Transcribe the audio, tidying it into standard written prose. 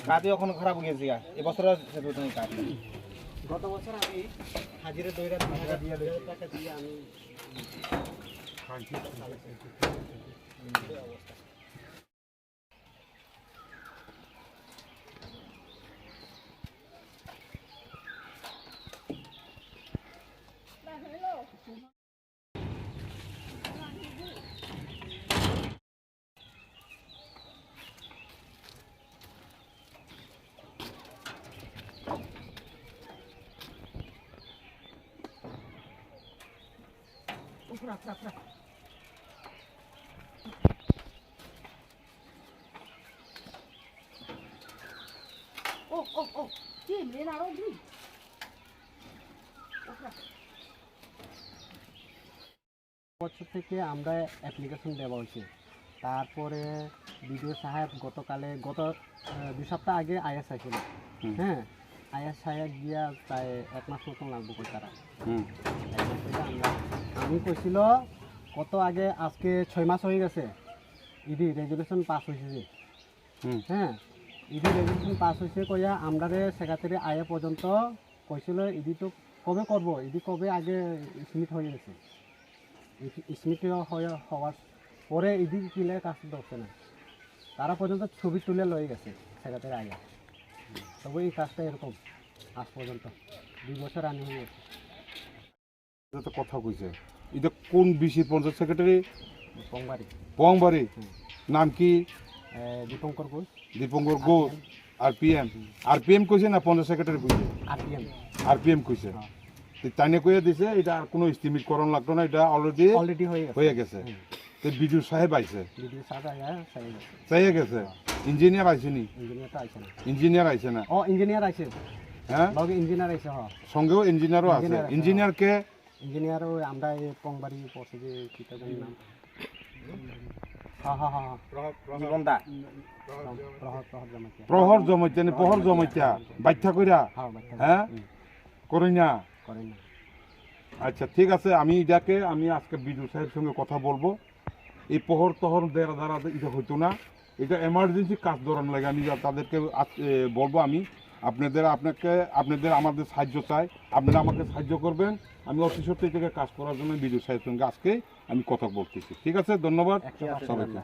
কাটি এখন খারাপ হয়ে গেছে এবছর গত বছর আমি হাজিরে দইরা টাকা দিয়ে আমি বছর থেকে আমরা অ্যাপ্লিকেশন দেওয়া হয়েছে। তারপরে বিডিও সাহেব গত 2 সপ্তাহ আগে আইএস আসছিল। হ্যাঁ, আইএস সাহেব গিয়া প্রায় 1 মাস মতন লাগবো কই তারা। আমি কইছিল কত আগে, আজকে 6 মাস হয়ে গেছে ইডি রেজুলেশন পাস হয়েছে যে। হ্যাঁ, ইডি রেজুলেশন পাস হয়েছে কইয়া আমরা সেখানে আয়া পর্যন্ত কইছিল ইডি তো কবে করবো, ইডি কবে আগে স্মিট হয়ে গেছে। স্মিট হওয়ার পরে ইডি কিলে কাজ ধরছে না, তারা পর্যন্ত ছবি তুলে লয়ে গেছে সেখানে আয়া। তবে এই কাজটা এরকম আজ পর্যন্ত 2 বছর আনি হয়ে গেছে। তো কথা কইছে এটা কোন বিসির পঞ্চায়েত সেক্রেটারি? পংবাড়ি। নাম কি? দীপঙ্কর ঘোষ। আরপিএম কইছে না পঞ্চায়েত সেক্রেটারি কইছে? আরপিএম কইছে। তাইনে কইয়া দিছে এটা আর কোনো এস্টিমেট করণ লাগতো না, এটা অলরেডি হয়ে গেছে। তো বিডিও সাহেব আইছে, চাইয়া গেছে। ইঞ্জিনিয়ার আইছে নি? ইঞ্জিনিয়ার আইছে না? ইঞ্জিনিয়ার আইছে। হ্যাঁ, ইঞ্জিনিয়ার আইছে। সঙ্গেও ইঞ্জিনিয়ারও আছে। ইঞ্জিনিয়ার কে? ইঞ্জিনিয়ার আমরা এই পংবাড়ি পড়ছে যে কিটা জানি নাম। প্রহর জমাইতা বাচ্চা কইরা। হ্যাঁ, করি না। আচ্ছা ঠিক আছে, আমি আজকে বিডিও সাহেবের সঙ্গে কথা বলবো। এই প্রহর দ্বারা এটা হইতো না, এটা এমার্জেন্সি কাজ ধরান লাগে। আমি তাদেরকে বলবো আমি আপনাদের আমাদের সাহায্য চাই, আপনারা আমাকে সাহায্য করবেন। আমি অতি সত্যি থেকে কাজ করার জন্য বিডিও সাহেবের সঙ্গে আজকে আমি কথা বলতেছি। ঠিক আছে, ধন্যবাদ সবাইকে।